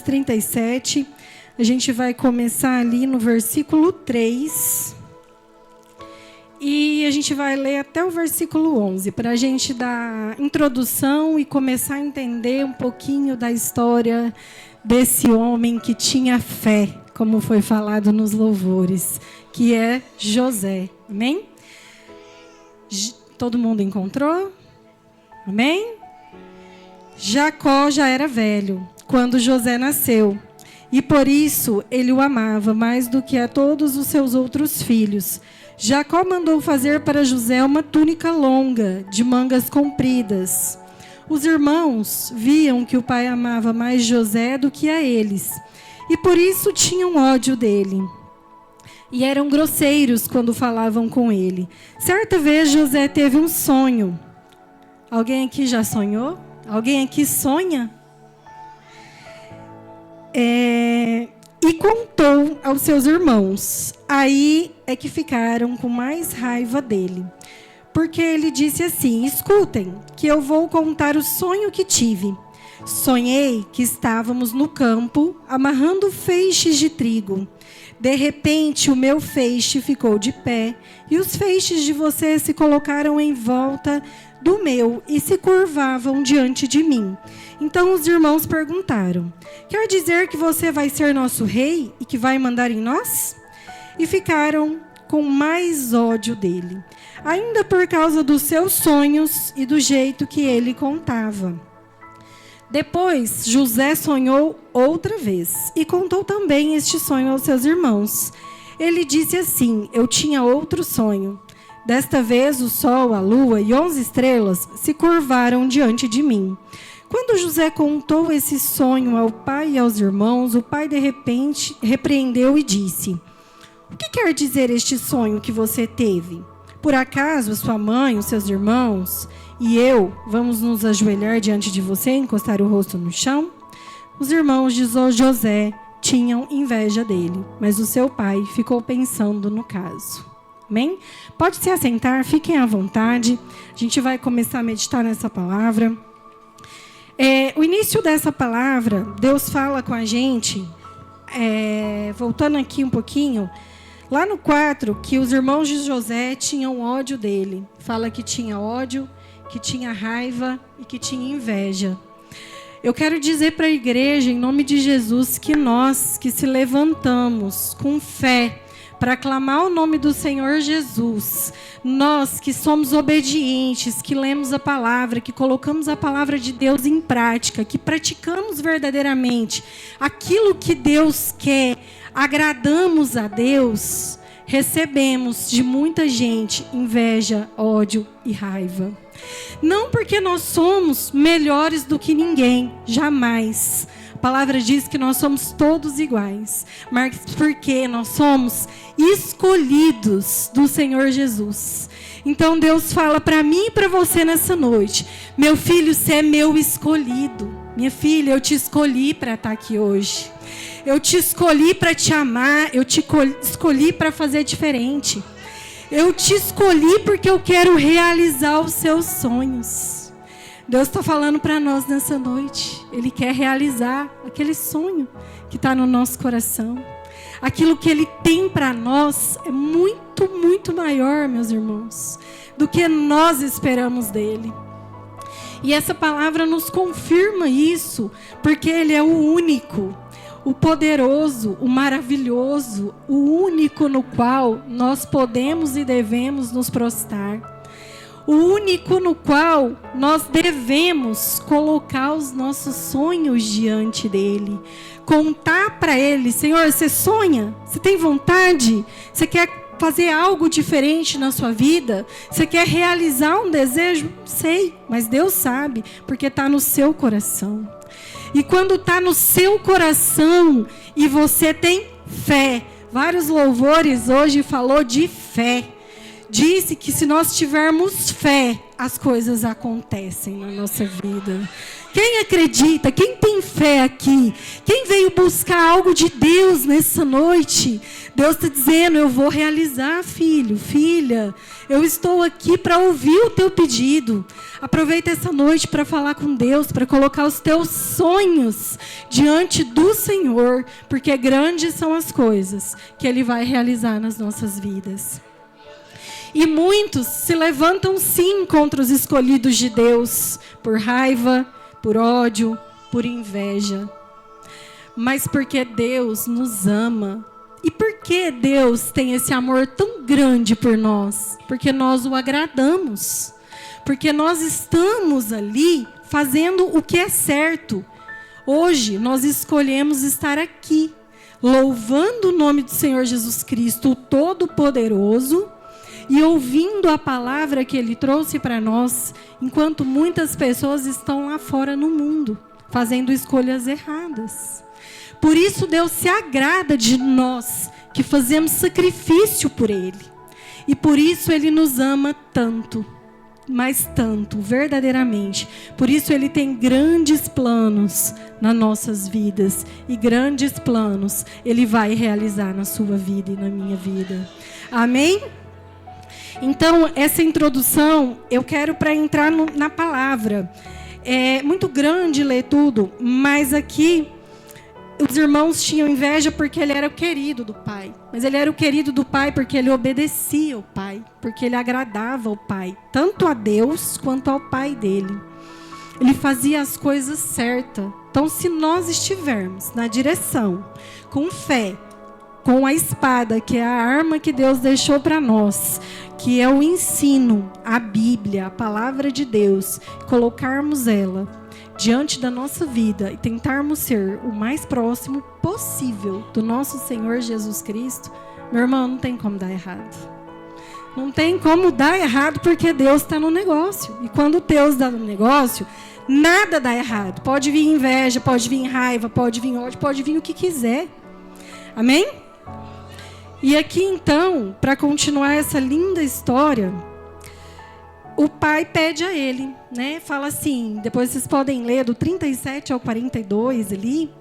37. A gente vai começar ali no versículo 3. E a gente vai ler até o versículo 11, para a gente dar introdução e começar a entender um pouquinho da história desse homem que tinha fé, como foi falado nos louvores, que é José. Amém? Todo mundo encontrou? Amém? Jacó já era velho quando José nasceu, e por isso ele o amava mais do que a todos os seus outros filhos. Jacó mandou fazer para José uma túnica longa, de mangas compridas. Os irmãos viam que o pai amava mais José do que a eles, e por isso tinham ódio dele. E eram grosseiros quando falavam com ele. Certa vez José teve um sonho. Alguém aqui já sonhou? Alguém aqui sonha? E contou aos seus irmãos. Aí é que ficaram com mais raiva dele. Porque ele disse assim: escutem, que eu vou contar o sonho que tive. Sonhei que estávamos no campo, amarrando feixes de trigo. De repente, o meu feixe ficou de pé, e os feixes de você se colocaram em volta do meu e se curvavam diante de mim. Então os irmãos perguntaram: quer dizer que você vai ser nosso rei e que vai mandar em nós? E ficaram com mais ódio dele, ainda por causa dos seus sonhos e do jeito que ele contava. Depois, José sonhou outra vez e contou também este sonho aos seus irmãos. Ele disse assim: eu tinha outro sonho. Desta vez, o sol, a lua e 11 estrelas se curvaram diante de mim. Quando José contou esse sonho ao pai e aos irmãos, o pai de repente repreendeu e disse: o que quer dizer este sonho que você teve? Por acaso sua mãe, os seus irmãos e eu vamos nos ajoelhar diante de você e encostar o rosto no chão? Os irmãos de José tinham inveja dele, mas o seu pai ficou pensando no caso. Amém? Pode se assentar, fiquem à vontade. A gente vai começar a meditar nessa palavra. O início dessa palavra, Deus fala com a gente, voltando aqui um pouquinho, lá no 4, que os irmãos de José tinham ódio dele. Fala que tinha ódio, que tinha raiva e que tinha inveja. Eu quero dizer para a igreja, em nome de Jesus, que nós que se levantamos com fé para clamar o nome do Senhor Jesus, nós que somos obedientes, que lemos a palavra, que colocamos a palavra de Deus em prática, que praticamos verdadeiramente aquilo que Deus quer, agradamos a Deus, recebemos de muita gente inveja, ódio e raiva. Não porque nós somos melhores do que ninguém, jamais. A palavra diz que nós somos todos iguais, mas porque nós somos escolhidos do Senhor Jesus. Então Deus fala para mim e para você nessa noite: meu filho, você é meu escolhido. Minha filha, eu te escolhi para estar aqui hoje. Eu te escolhi para te amar, eu te escolhi para fazer diferente. Eu te escolhi porque eu quero realizar os seus sonhos. Deus está falando para nós nessa noite. Ele quer realizar aquele sonho que está no nosso coração. Aquilo que Ele tem para nós é muito, muito maior, meus irmãos, do que nós esperamos dEle. E essa palavra nos confirma isso, porque Ele é o único, o poderoso, o maravilhoso, o único no qual nós podemos e devemos nos prostrar. O único no qual nós devemos colocar os nossos sonhos diante dele. Contar para ele: Senhor, você sonha? Você tem vontade? Você quer fazer algo diferente na sua vida? Você quer realizar um desejo? Sei, mas Deus sabe, porque está no seu coração. E quando está no seu coração e você tem fé, vários louvores hoje falou de fé. disse que se nós tivermos fé, as coisas acontecem na nossa vida. Quem acredita? Quem tem fé aqui? Quem veio buscar algo de Deus nessa noite? Deus está dizendo, eu vou realizar, filho, filha. Eu estou aqui para ouvir o teu pedido. Aproveita essa noite para falar com Deus, para colocar os teus sonhos diante do Senhor, porque grandes são as coisas que Ele vai realizar nas nossas vidas. E muitos se levantam sim contra os escolhidos de Deus, por raiva, por ódio, por inveja. Mas porque Deus nos ama. E por que Deus tem esse amor tão grande por nós? Porque nós o agradamos. Porque nós estamos ali fazendo o que é certo. Hoje nós escolhemos estar aqui, louvando o nome do Senhor Jesus Cristo, o Todo-Poderoso, e ouvindo a palavra que Ele trouxe para nós, enquanto muitas pessoas estão lá fora no mundo, fazendo escolhas erradas. Por isso Deus se agrada de nós, que fazemos sacrifício por Ele. E por isso Ele nos ama tanto, mas tanto, verdadeiramente. Por isso Ele tem grandes planos nas nossas vidas. E grandes planos Ele vai realizar na sua vida e na minha vida. Amém? Então, essa introdução, eu quero para entrar na palavra. É muito grande ler tudo, mas aqui os irmãos tinham inveja porque ele era o querido do pai. Mas ele era o querido do pai porque ele obedecia ao pai, porque ele agradava ao pai, tanto a Deus quanto ao pai dele. Ele fazia as coisas certas. Então, se nós estivermos na direção, com fé, com a espada, que é a arma que Deus deixou para nós, que é o ensino, a Bíblia, a palavra de Deus, colocarmos ela diante da nossa vida e tentarmos ser o mais próximo possível do nosso Senhor Jesus Cristo, meu irmão, não tem como dar errado. Não tem como dar errado porque Deus está no negócio. E quando Deus dá no negócio, nada dá errado. Pode vir inveja, pode vir raiva, pode vir ódio, pode vir o que quiser. Amém? E aqui então, para continuar essa linda história, o pai pede a ele, né? Fala assim, depois vocês podem ler do 37 ao 42 ali,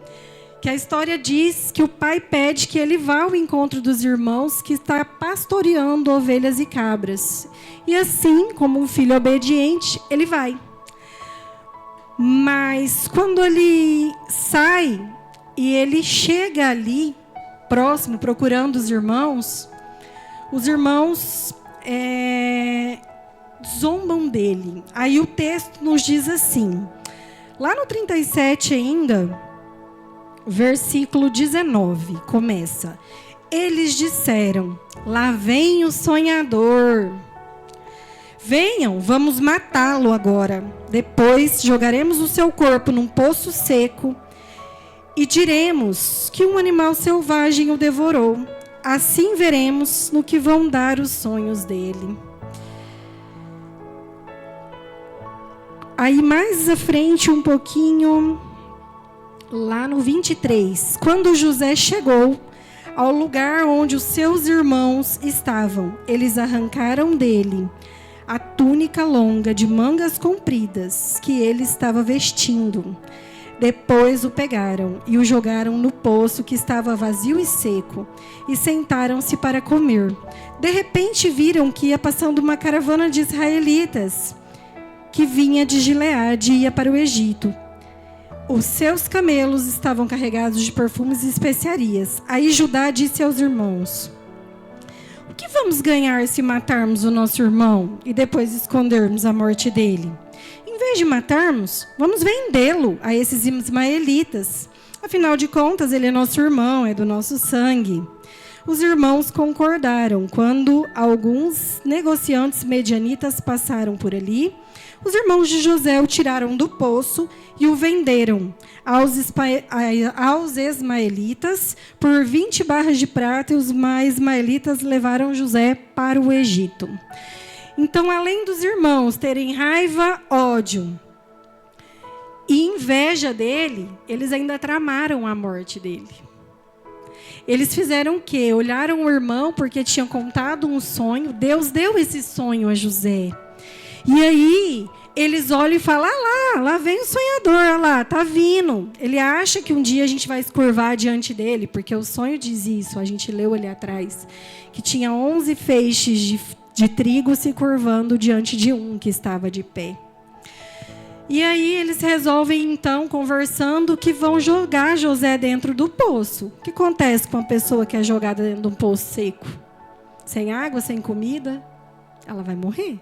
que a história diz que o pai pede que ele vá ao encontro dos irmãos que está pastoreando ovelhas e cabras. E assim, como um filho obediente, ele vai. Mas quando ele sai e ele chega ali, próximo, procurando os irmãos zombam dele. Aí o texto nos diz assim, lá no 37 ainda, versículo 19, começa: eles disseram, lá vem o sonhador. Venham, vamos matá-lo agora. Depois jogaremos o seu corpo num poço seco e diremos que um animal selvagem o devorou. Assim veremos no que vão dar os sonhos dele. Aí mais à frente um pouquinho, lá no 23, quando José chegou ao lugar onde os seus irmãos estavam, eles arrancaram dele a túnica longa de mangas compridas que ele estava vestindo. Depois o pegaram e o jogaram no poço que estava vazio e seco, e sentaram-se para comer. De repente viram que ia passando uma caravana de israelitas, que vinha de Gileade e ia para o Egito. Os seus camelos estavam carregados de perfumes e especiarias. Aí Judá disse aos irmãos: o que vamos ganhar se matarmos o nosso irmão e depois escondermos a morte dele? Em vez de matarmos, vamos vendê-lo a esses ismaelitas. Afinal de contas, ele é nosso irmão, é do nosso sangue. Os irmãos concordaram. Quando alguns negociantes medianitas passaram por ali, os irmãos de José o tiraram do poço e o venderam aos ismaelitas por 20 barras de prata, e os ismaelitas levaram José para o Egito. Então, além dos irmãos terem raiva, ódio e inveja dele, eles ainda tramaram a morte dele. Eles fizeram o quê? Olharam o irmão porque tinham contado um sonho. Deus deu esse sonho a José. E aí, eles olham e falam, lá vem o sonhador, olha lá, tá vindo. Ele acha que um dia a gente vai se curvar diante dele, porque o sonho diz isso, a gente leu ali atrás, que tinha 11 feixes de trigo se curvando diante de um que estava de pé. E aí eles resolvem, então, conversando, que vão jogar José dentro do poço. O que acontece com uma pessoa que é jogada dentro de um poço seco? Sem água, sem comida, ela vai morrer.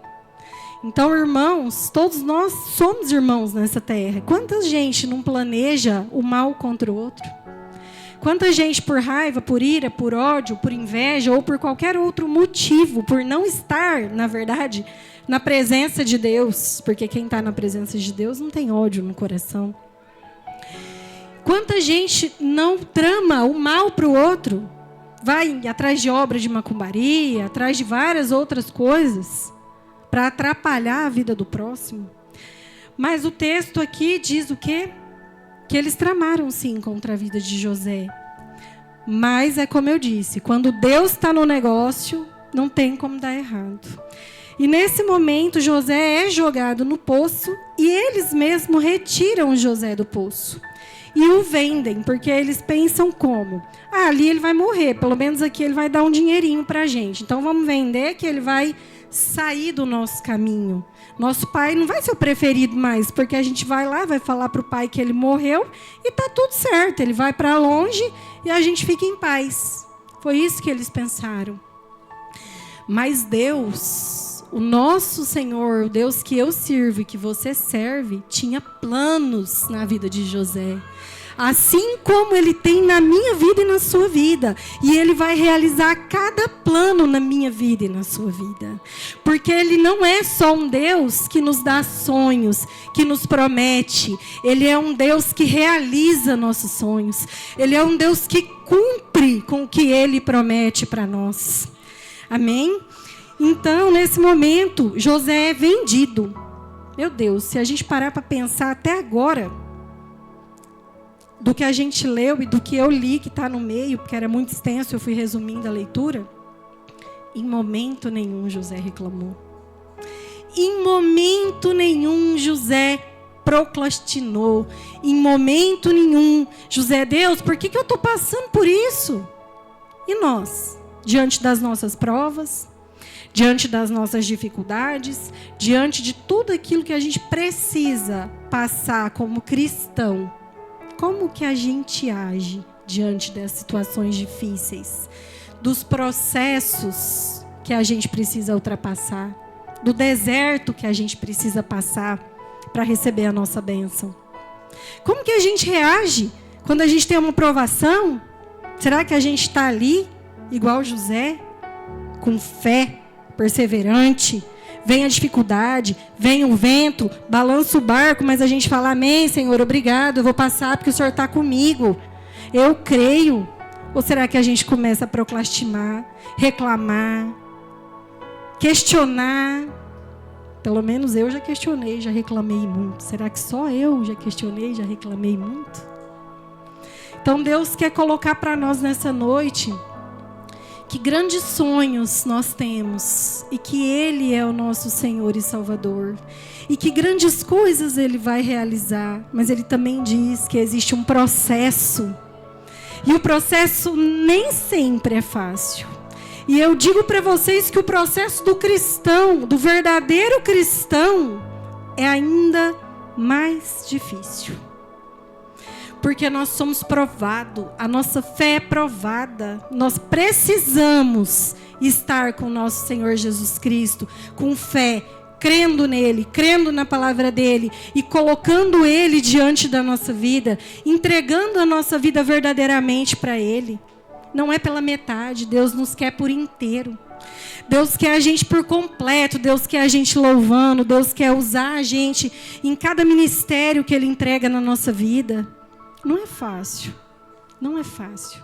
Então, irmãos, todos nós somos irmãos nessa terra. Quanta gente não planeja o mal contra o outro? Quanta gente por raiva, por ira, por ódio, por inveja ou por qualquer outro motivo, por não estar, na verdade, na presença de Deus, porque quem está na presença de Deus não tem ódio no coração. Quanta gente não trama o mal para o outro, vai atrás de obra de macumbaria, atrás de várias outras coisas, para atrapalhar a vida do próximo. Mas o texto aqui diz o quê? Que eles tramaram sim contra a vida de José. Mas é como eu disse, quando Deus está no negócio, não tem como dar errado. E nesse momento, José é jogado no poço e eles mesmos retiram José do poço. E o vendem, porque eles pensam como? Ali ele vai morrer, pelo menos aqui ele vai dar um dinheirinho para a gente. Então vamos vender que ele vai sair do nosso caminho. Nosso pai não vai ser o preferido mais, porque a gente vai lá, vai falar para o pai que ele morreu e está tudo certo. Ele vai para longe e a gente fica em paz. Foi isso que eles pensaram. Mas Deus, o nosso Senhor, o Deus que eu sirvo e que você serve, tinha planos na vida de José. Assim como Ele tem na minha vida e na sua vida. E Ele vai realizar cada plano na minha vida e na sua vida. Porque Ele não é só um Deus que nos dá sonhos, que nos promete. Ele é um Deus que realiza nossos sonhos. Ele é um Deus que cumpre com o que Ele promete para nós. Amém? Então, nesse momento, José é vendido. Meu Deus, se a gente parar para pensar até agora, do que a gente leu e do que eu li, que está no meio, porque era muito extenso, eu fui resumindo a leitura, em momento nenhum José reclamou. Em momento nenhum José procrastinou. Em momento nenhum José, Deus, por que eu estou passando por isso? E nós, diante das nossas provas, diante das nossas dificuldades, diante de tudo aquilo que a gente precisa passar como cristão, como que a gente age diante das situações difíceis, dos processos que a gente precisa ultrapassar, do deserto que a gente precisa passar para receber a nossa bênção? Como que a gente reage quando a gente tem uma provação? Será que a gente está ali, igual José, com fé, perseverante? Vem a dificuldade, vem o vento, balança o barco, mas a gente fala, amém, Senhor, obrigado, eu vou passar porque o Senhor está comigo. Eu creio. Ou será que a gente começa a procrastinar, reclamar, questionar? Pelo menos eu já questionei, já reclamei muito. Será que só eu já questionei, já reclamei muito? Então Deus quer colocar para nós nessa noite que grandes sonhos nós temos e que Ele é o nosso Senhor e Salvador. E que grandes coisas Ele vai realizar. Mas Ele também diz que existe um processo. E o processo nem sempre é fácil. E eu digo para vocês que o processo do cristão, do verdadeiro cristão, é ainda mais difícil. Porque nós somos provados, a nossa fé é provada. Nós precisamos estar com o nosso Senhor Jesus Cristo, com fé, crendo nele, crendo na palavra dele e colocando ele diante da nossa vida, entregando a nossa vida verdadeiramente para ele. Não é pela metade, Deus nos quer por inteiro. Deus quer a gente por completo, Deus quer a gente louvando, Deus quer usar a gente em cada ministério que ele entrega na nossa vida. Não é fácil, não é fácil.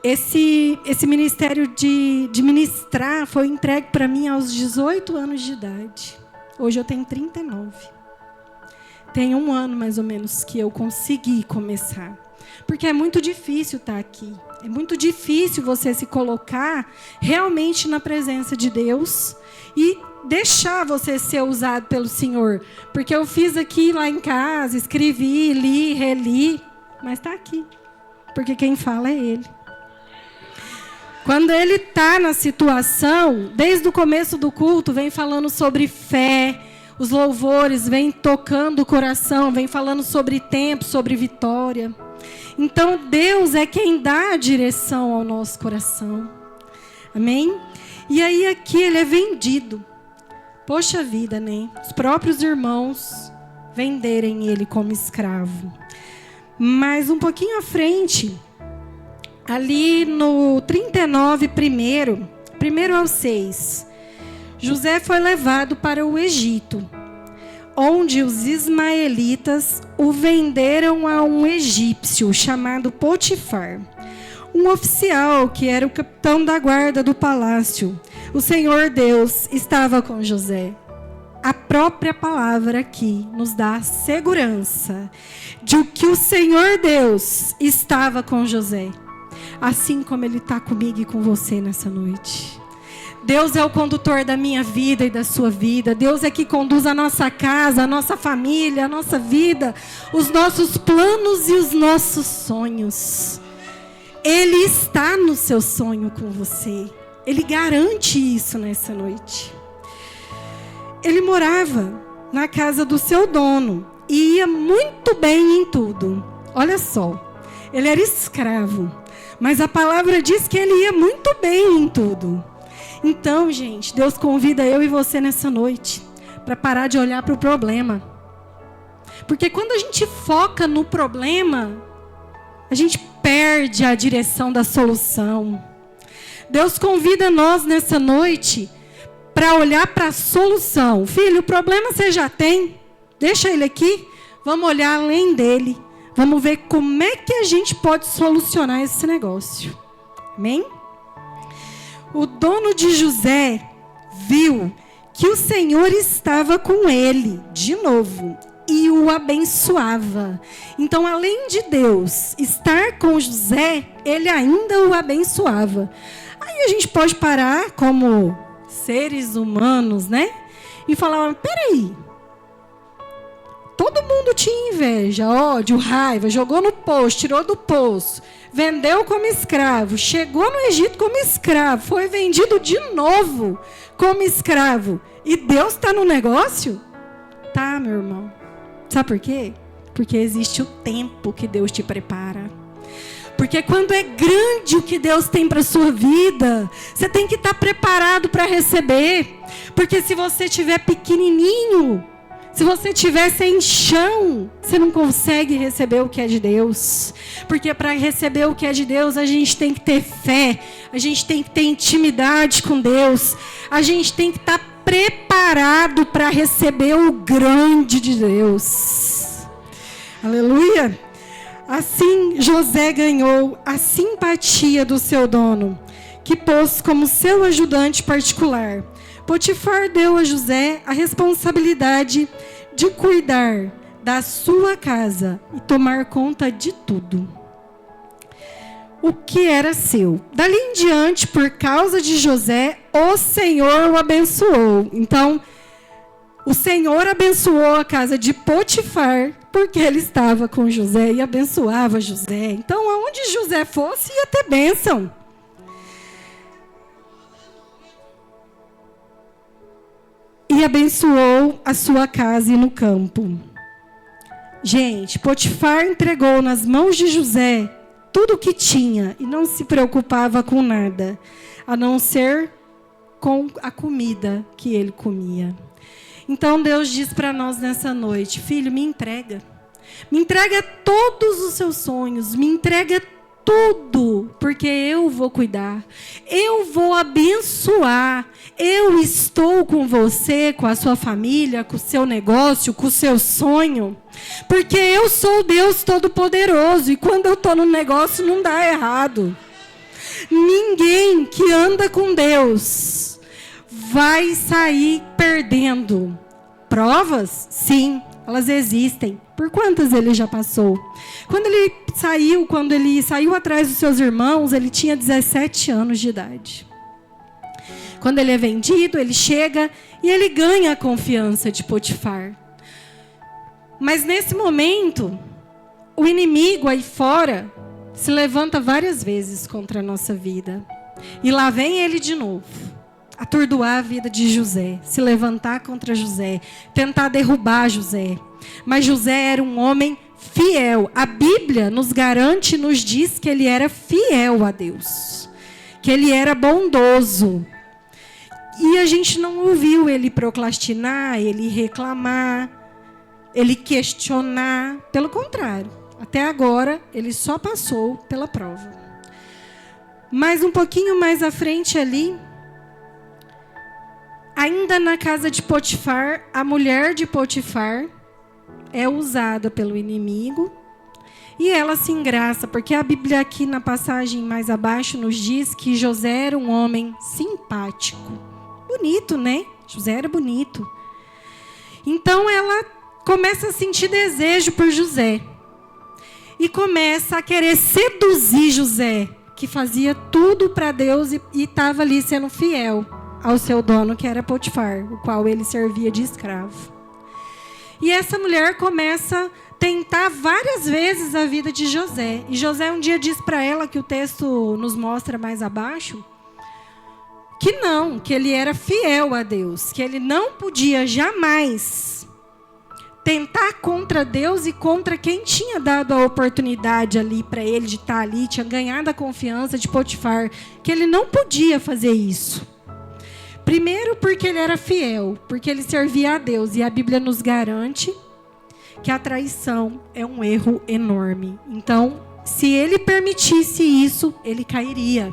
Esse ministério de ministrar foi entregue para mim aos 18 anos de idade. Hoje eu tenho 39. Tem um ano mais ou menos que eu consegui começar. Porque é muito difícil estar aqui. É muito difícil você se colocar realmente na presença de Deus e deixar você ser usado pelo Senhor. Porque eu fiz aqui lá em casa, escrevi, li, reli, mas está aqui. Porque quem fala é Ele. Quando Ele está na situação, desde o começo do culto, vem falando sobre fé, os louvores vêm tocando o coração, vem falando sobre tempo, sobre vitória. Então, Deus é quem dá a direção ao nosso coração. Amém? E aí aqui Ele é vendido. Poxa vida, né? Os próprios irmãos venderem Ele como escravo. Mas um pouquinho à frente, ali no 39, primeiro ao 6, José foi levado para o Egito, onde os ismaelitas o venderam a um egípcio chamado Potifar, um oficial que era o capitão da guarda do palácio. O Senhor Deus estava com José. A própria palavra aqui nos dá segurança de que o Senhor Deus estava com José, assim como Ele está comigo e com você nessa noite. Deus é o condutor da minha vida e da sua vida. Deus é que conduz a nossa casa, a nossa família, a nossa vida, os nossos planos e os nossos sonhos. Ele está no seu sonho com você. Ele garante isso nessa noite. Ele morava na casa do seu dono e ia muito bem em tudo. Olha só, ele era escravo, mas a palavra diz que ele ia muito bem em tudo. Então, gente, Deus convida eu e você nessa noite para parar de olhar para o problema. Porque quando a gente foca no problema, a gente perde a direção da solução. Deus convida nós nessa noite para olhar para a solução. Filho, o problema você já tem, deixa ele aqui, vamos olhar além dele. Vamos ver como é que a gente pode solucionar esse negócio. Amém? O dono de José viu que o Senhor estava com ele, de novo, e o abençoava. Então, além de Deus estar com José, ele ainda o abençoava. Aí a gente pode parar como seres humanos, né? E falar, peraí, todo mundo tinha inveja, ódio, raiva, jogou no poço, tirou do poço, vendeu como escravo, chegou no Egito como escravo, foi vendido de novo como escravo. E Deus está no negócio? Tá, meu irmão. Sabe por quê? Porque existe o tempo que Deus te prepara. Porque quando é grande o que Deus tem para a sua vida, você tem que estar preparado para receber. Porque se você estiver pequenininho, se você estiver sem chão, você não consegue receber o que é de Deus. Porque para receber o que é de Deus, a gente tem que ter fé, a gente tem que ter intimidade com Deus, a gente tem que estar preparado para receber o grande de Deus. Aleluia! Assim, José ganhou a simpatia do seu dono, que pôs como seu ajudante particular. Potifar deu a José a responsabilidade de cuidar da sua casa e tomar conta de tudo o que era seu. Dali em diante, por causa de José, o Senhor o abençoou. Então, o Senhor abençoou a casa de Potifar, porque ele estava com José e abençoava José. Então, aonde José fosse, ia ter bênção. E abençoou a sua casa e no campo. Gente, Potifar entregou nas mãos de José tudo o que tinha e não se preocupava com nada, a não ser com a comida que ele comia. Então Deus diz para nós nessa noite, filho, me entrega todos os seus sonhos, me entrega tudo, porque eu vou cuidar, eu vou abençoar, eu estou com você, com a sua família, com o seu negócio, com o seu sonho, porque eu sou o Deus Todo-Poderoso, e quando eu estou no negócio não dá errado. Ninguém que anda com Deus vai sair perdendo. Provas? Sim. elas existem. Por quantas ele já passou? Quando ele saiu atrás dos seus irmãos, ele tinha 17 anos de idade. Quando ele é vendido, ele chega e ele ganha a confiança de Potifar. Mas nesse momento, o inimigo aí fora se levanta várias vezes contra a nossa vida. E lá vem ele de novo, atordoar a vida de José, se levantar contra José, tentar derrubar José. Mas José era um homem fiel. A Bíblia nos garante, nos diz que ele era fiel a Deus, que ele era bondoso. E a gente não ouviu ele procrastinar, ele reclamar, ele questionar. Pelo contrário, até agora ele só passou pela prova. Mas um pouquinho mais à frente ali, ainda na casa de Potifar, a mulher de Potifar é usada pelo inimigo e ela se engraça, porque a Bíblia aqui na passagem mais abaixo nos diz que José era um homem simpático. Bonito, né? José era bonito. Então ela começa a sentir desejo por José e começa a querer seduzir José, que fazia tudo para Deus e estava ali sendo fiel ao seu dono, que era Potifar, o qual ele servia de escravo. E essa mulher começa a tentar várias vezes a vida de José. E José um dia diz para ela, que o texto nos mostra mais abaixo, que não, que ele era fiel a Deus, que ele não podia jamais tentar contra Deus e contra quem tinha dado a oportunidade ali para ele de estar ali, tinha ganhado a confiança de Potifar, que ele não podia fazer isso. Primeiro porque ele era fiel, porque ele servia a Deus, e a Bíblia nos garante que a traição é um erro enorme. Então, se ele permitisse isso, ele cairia.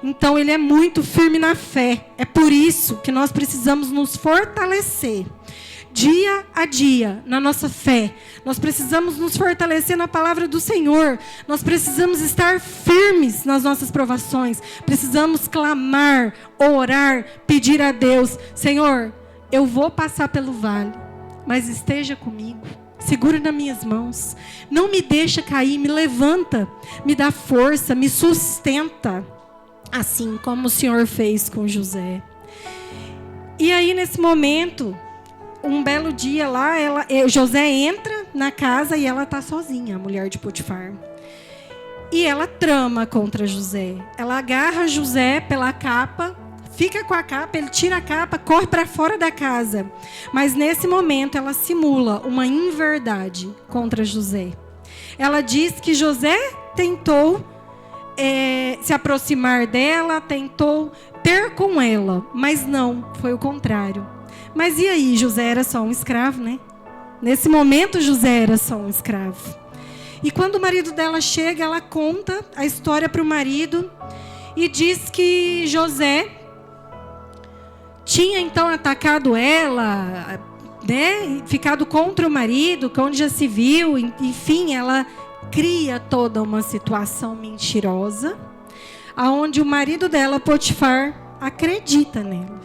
Então, ele é muito firme na fé. É por isso que nós precisamos nos fortalecer dia a dia na nossa fé. Nós precisamos nos fortalecer na palavra do Senhor. Nós precisamos estar firmes nas nossas provações. Precisamos clamar, orar, pedir a Deus: Senhor, eu vou passar pelo vale, mas esteja comigo. Segura nas minhas mãos. Não me deixa cair, me levanta, me dá força, me sustenta. Assim como o Senhor fez com José. E aí, nesse momento, um belo dia lá, José entra na casa e ela está sozinha, a mulher de Potifar. E ela trama contra José. Ela agarra José pela capa, fica com a capa, ele tira a capa, corre para fora da casa. Mas nesse momento ela simula uma inverdade contra José. Ela diz que José tentou se aproximar dela, tentou ter com ela, mas não, foi o contrário. Mas e aí, José era só um escravo, né? Nesse momento, José era só um escravo. E quando o marido dela chega, ela conta a história para o marido e diz que José tinha então atacado ela, né? Ficado contra o marido, onde já se viu, enfim, ela cria toda uma situação mentirosa, aonde o marido dela, Potifar, acredita nela.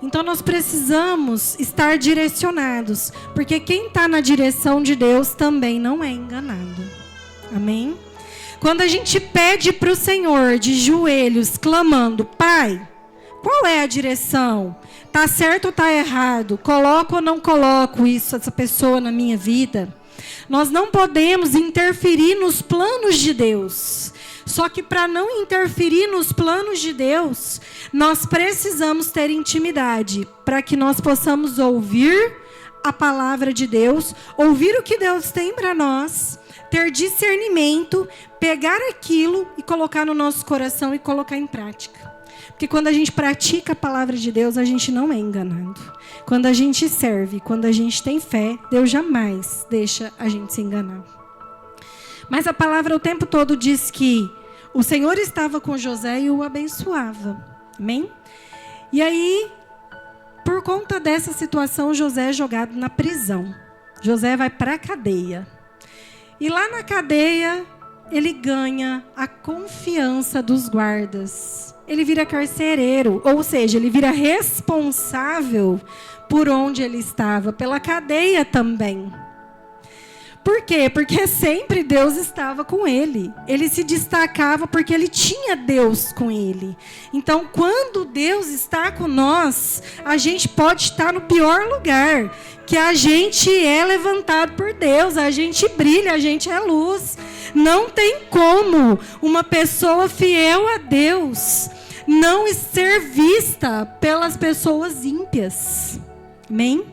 Então nós precisamos estar direcionados, porque quem está na direção de Deus também não é enganado. Amém? Quando a gente pede para o Senhor de joelhos, clamando: Pai, qual é a direção? Está certo ou está errado? Coloco ou não coloco essa pessoa na minha vida? Nós não podemos interferir nos planos de Deus. Só que para não interferir nos planos de Deus, nós precisamos ter intimidade, para que nós possamos ouvir a palavra de Deus, ouvir o que Deus tem para nós, ter discernimento, pegar aquilo e colocar no nosso coração e colocar em prática. Porque quando a gente pratica a palavra de Deus, a gente não é enganado. Quando a gente serve, quando a gente tem fé, Deus jamais deixa a gente se enganar. Mas a palavra o tempo todo diz que o Senhor estava com José e o abençoava. Amém? E aí, por conta dessa situação, José é jogado na prisão. José vai para a cadeia. E lá na cadeia, ele ganha a confiança dos guardas. Ele vira carcereiro, ou seja, ele vira responsável por onde ele estava, pela cadeia também. Por quê? Porque sempre Deus estava com ele. Ele se destacava porque ele tinha Deus com ele. Então, quando Deus está com nós, a gente pode estar no pior lugar, que a gente é levantado por Deus, a gente brilha, a gente é luz. Não tem como uma pessoa fiel a Deus não ser vista pelas pessoas ímpias. Amém?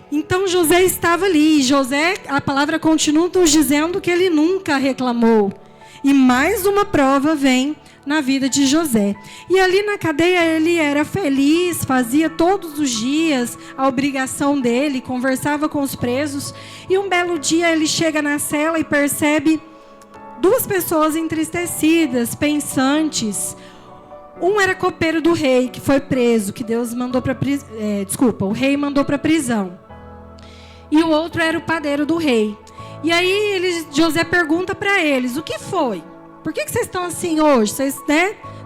Então José estava ali. José, a palavra continua nos dizendo que ele nunca reclamou. E mais uma prova vem na vida de José. E ali na cadeia ele era feliz, fazia todos os dias a obrigação dele, conversava com os presos. E um belo dia ele chega na cela e percebe duas pessoas entristecidas, pensantes. Um era copeiro do rei, que foi preso, que Deus mandou para o rei mandou para a prisão. E o outro era o padeiro do rei. E aí José pergunta para eles: o que foi? Por que vocês estão assim hoje? Vocês,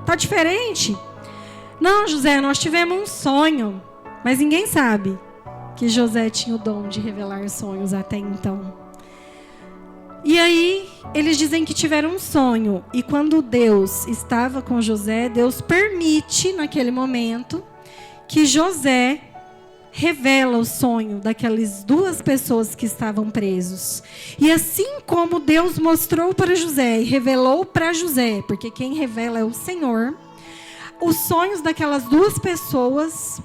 tá diferente? Não, José, nós tivemos um sonho. Mas ninguém sabe que José tinha o dom de revelar sonhos até então. E aí eles dizem que tiveram um sonho. E quando Deus estava com José, Deus permite naquele momento que José revela o sonho daquelas duas pessoas que estavam presos. E assim como Deus mostrou para José e revelou para José, porque quem revela é o Senhor, os sonhos daquelas duas pessoas,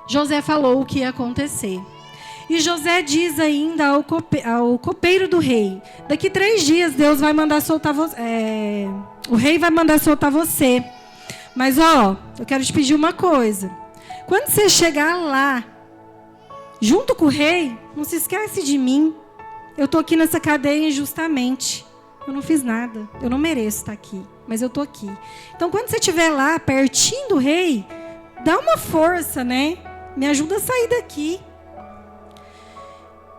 José falou o que ia acontecer. E José diz ainda ao copeiro do rei: daqui 3 dias Deus vai mandar soltar você. O rei vai mandar soltar você. Mas eu quero te pedir uma coisa. Quando você chegar lá, junto com o rei, não se esquece de mim. Eu estou aqui nessa cadeia injustamente. Eu não fiz nada. Eu não mereço estar aqui, mas eu estou aqui. Então, quando você estiver lá, pertinho do rei, dá uma força, né? Me ajuda a sair daqui.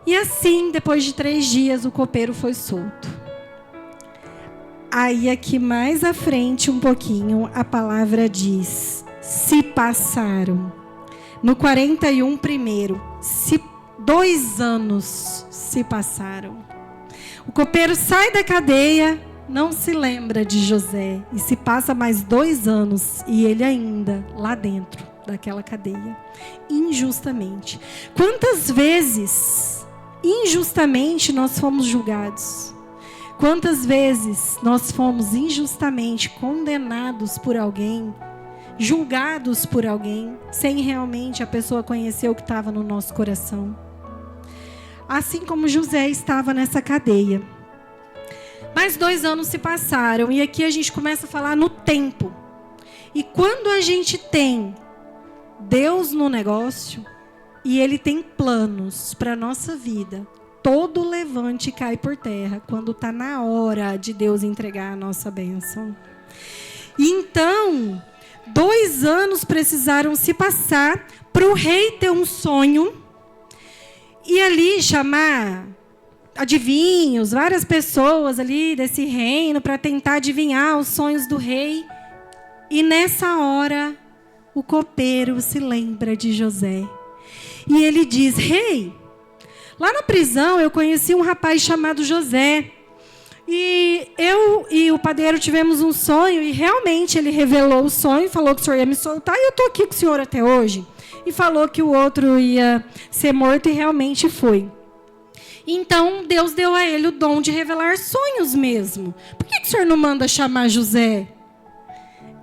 E assim, depois de 3 dias, o copeiro foi solto. Aí, aqui mais à frente, um pouquinho, a palavra diz: se passaram. No 41 primeiro, 2 anos se passaram. O copeiro sai da cadeia, não se lembra de José. E se passa mais 2 anos e ele ainda lá dentro daquela cadeia. Injustamente. Quantas vezes, injustamente, nós fomos julgados? Quantas vezes nós fomos injustamente condenados por alguém, julgados por alguém, sem realmente a pessoa conhecer o que estava no nosso coração? Assim como José estava nessa cadeia. Mais 2 anos se passaram, e aqui a gente começa a falar no tempo. E quando a gente tem Deus no negócio, e Ele tem planos para a nossa vida, todo levante cai por terra, quando está na hora de Deus entregar a nossa bênção. Então, 2 anos precisaram se passar para o rei ter um sonho e ali chamar adivinhos, várias pessoas ali desse reino para tentar adivinhar os sonhos do rei. E nessa hora, o copeiro se lembra de José. E ele diz: rei, lá na prisão eu conheci um rapaz chamado José. E eu e o padeiro tivemos um sonho, e realmente ele revelou o sonho, falou que o senhor ia me soltar, e eu estou aqui com o senhor até hoje. E falou que o outro ia ser morto, e realmente foi. Então, Deus deu a ele o dom de revelar sonhos mesmo. Por que o senhor não manda chamar José?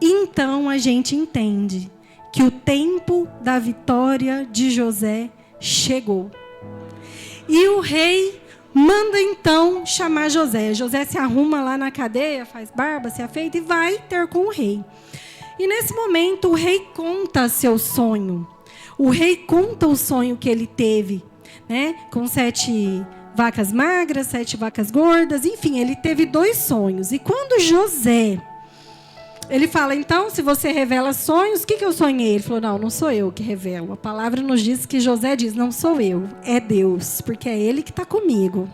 Então, a gente entende que o tempo da vitória de José chegou. E o rei manda então chamar José. José se arruma lá na cadeia, faz barba, se afeita e vai ter com o rei. E nesse momento o rei conta seu sonho. O rei conta o sonho que ele teve, né? Com 7 vacas magras, 7 vacas gordas, enfim, ele teve 2 sonhos. E quando José, ele fala: então, se você revela sonhos, o que eu sonhei? Ele falou: não sou eu que revelo. A palavra nos diz que José diz: não sou eu, é Deus, porque é Ele que está comigo.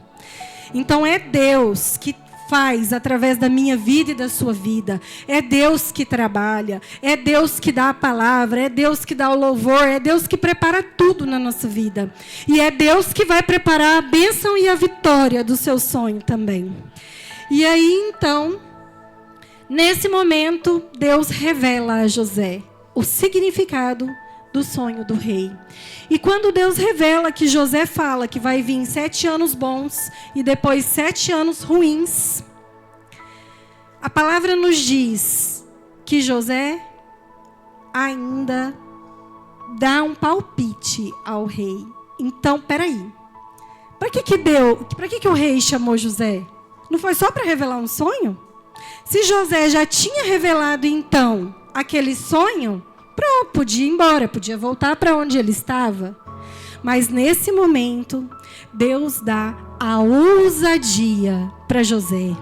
Então, é Deus que faz através da minha vida e da sua vida. É Deus que trabalha, é Deus que dá a palavra, é Deus que dá o louvor, é Deus que prepara tudo na nossa vida. E é Deus que vai preparar a bênção e a vitória do seu sonho também. E aí, então, nesse momento, Deus revela a José o significado do sonho do rei. E quando Deus revela que José fala que vai vir 7 anos bons e depois 7 anos ruins, a palavra nos diz que José ainda dá um palpite ao rei. Então, peraí. Para que o rei chamou José? Não foi só para revelar um sonho? Se José já tinha revelado, então, aquele sonho, pronto, podia ir embora, podia voltar para onde ele estava. Mas nesse momento, Deus dá a ousadia para José.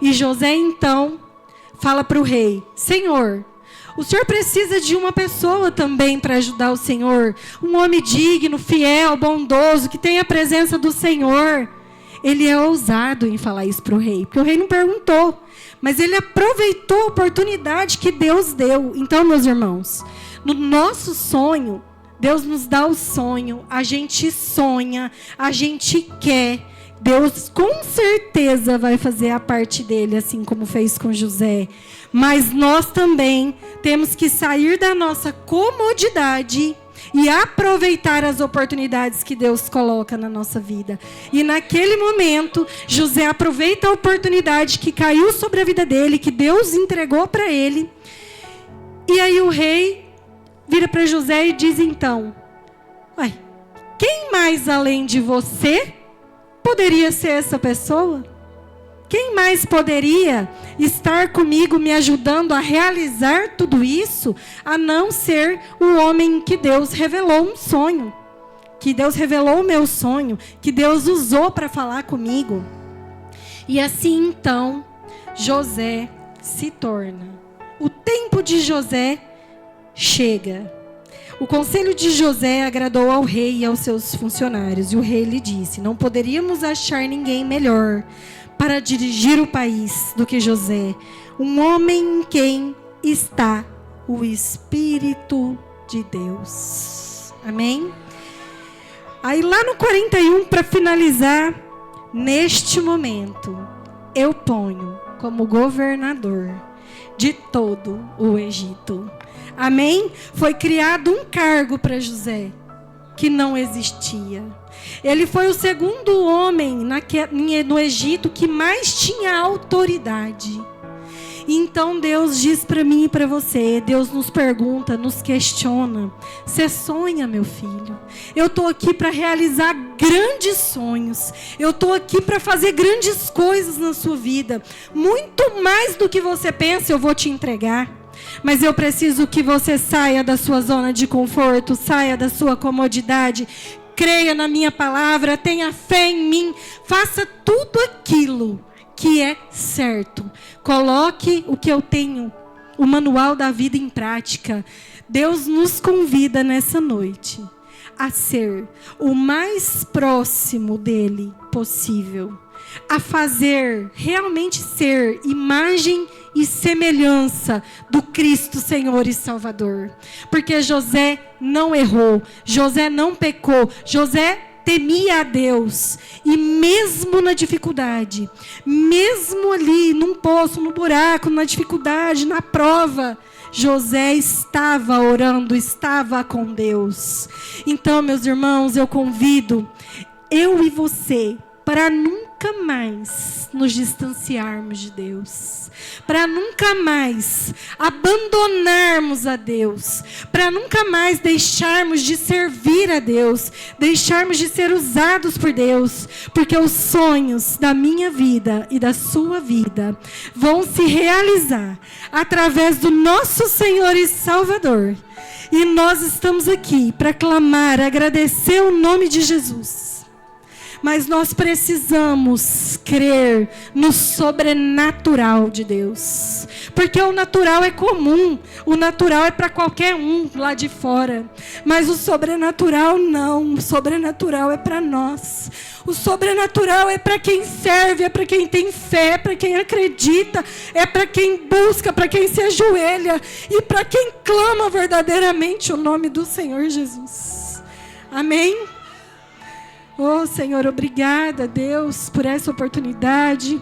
E José, então, fala para o rei: Senhor, o senhor precisa de uma pessoa também para ajudar o senhor. Um homem digno, fiel, bondoso, que tenha a presença do Senhor. Ele é ousado em falar isso para o rei, porque o rei não perguntou. Mas ele aproveitou a oportunidade que Deus deu. Então, meus irmãos, no nosso sonho, Deus nos dá o sonho, a gente sonha, a gente quer. Deus com certeza vai fazer a parte dele, assim como fez com José. Mas nós também temos que sair da nossa comodidade e aproveitar as oportunidades que Deus coloca na nossa vida. E naquele momento, José aproveita a oportunidade que caiu sobre a vida dele, que Deus entregou para ele. E aí o rei vira para José e diz então: ué, quem mais além de você poderia ser essa pessoa? Quem mais poderia estar comigo me ajudando a realizar tudo isso, a não ser o homem que Deus revelou um sonho, que Deus revelou o meu sonho, que Deus usou para falar comigo? E assim então, José se torna. O tempo de José chega. O conselho de José agradou ao rei e aos seus funcionários, e o rei lhe disse: não poderíamos achar ninguém melhor para dirigir o país do que José, um homem em quem está o Espírito de Deus. Amém? Aí lá no 41, para finalizar, neste momento, eu ponho como governador de todo o Egito. Amém? Foi criado um cargo para José que não existia. Ele foi o segundo homem no Egito que mais tinha autoridade. Então Deus diz para mim e para você, Deus nos pergunta, nos questiona: você sonha, meu filho? Eu estou aqui para realizar grandes sonhos. Eu estou aqui para fazer grandes coisas na sua vida. Muito mais do que você pensa, eu vou te entregar. Mas eu preciso que você saia da sua zona de conforto, saia da sua comodidade. Creia na minha palavra, tenha fé em mim, faça tudo aquilo que é certo. Coloque o que eu tenho, o manual da vida em prática. Deus nos convida nessa noite a ser o mais próximo dele possível, a fazer, realmente ser imagem e semelhança do Cristo Senhor e Salvador. Porque José não errou, José não pecou, José temia a Deus. E mesmo na dificuldade, mesmo ali num poço, no buraco, na dificuldade, na prova, José estava orando, estava com Deus. Então, meus irmãos, eu convido eu e você para nunca mais nos distanciarmos de Deus, para nunca mais abandonarmos a Deus, para nunca mais deixarmos de servir a Deus, deixarmos de ser usados por Deus, porque os sonhos da minha vida e da sua vida vão se realizar através do nosso Senhor e Salvador. E nós estamos aqui para clamar, agradecer o nome de Jesus. Mas nós precisamos crer no sobrenatural de Deus. Porque o natural é comum. O natural é para qualquer um lá de fora. Mas o sobrenatural não. O sobrenatural é para nós. O sobrenatural é para quem serve, é para quem tem fé, é para quem acredita, é para quem busca, para quem se ajoelha e para quem clama verdadeiramente o nome do Senhor Jesus. Amém? Oh, Senhor, obrigada, Deus, por essa oportunidade.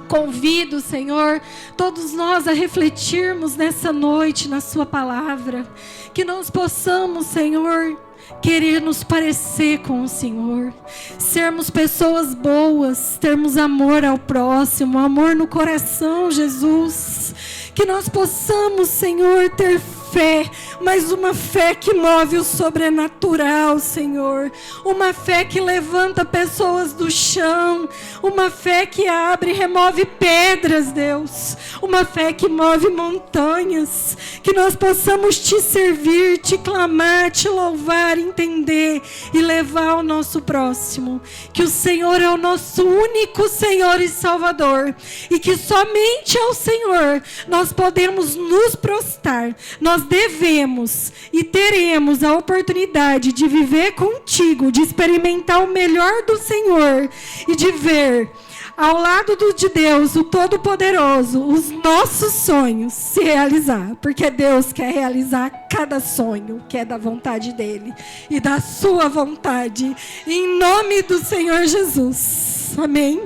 Convido, Senhor, todos nós a refletirmos nessa noite na sua palavra. Que nós possamos, Senhor, querer nos parecer com o Senhor. Sermos pessoas boas, termos amor ao próximo, amor no coração, Jesus. Que nós possamos, Senhor, ter fé, mas uma fé que move o sobrenatural, Senhor. Uma fé que levanta pessoas do chão. Uma fé que abre e remove pedras, Deus. Uma fé que move montanhas. Que nós possamos te servir, te clamar, te louvar, entender e levar ao nosso próximo. Que o Senhor é o nosso único Senhor e Salvador. E que somente ao Senhor nós podemos nos prostrar. Nós devemos e teremos a oportunidade de viver contigo, de experimentar o melhor do Senhor e de ver ao lado de Deus, o Todo-Poderoso, os nossos sonhos se realizar, porque Deus quer realizar cada sonho que é da vontade dele e da sua vontade, em nome do Senhor Jesus. Amém?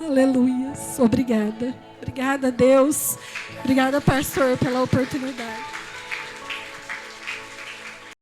Aleluia. Obrigada. Obrigada, Deus. Obrigada, pastor, pela oportunidade.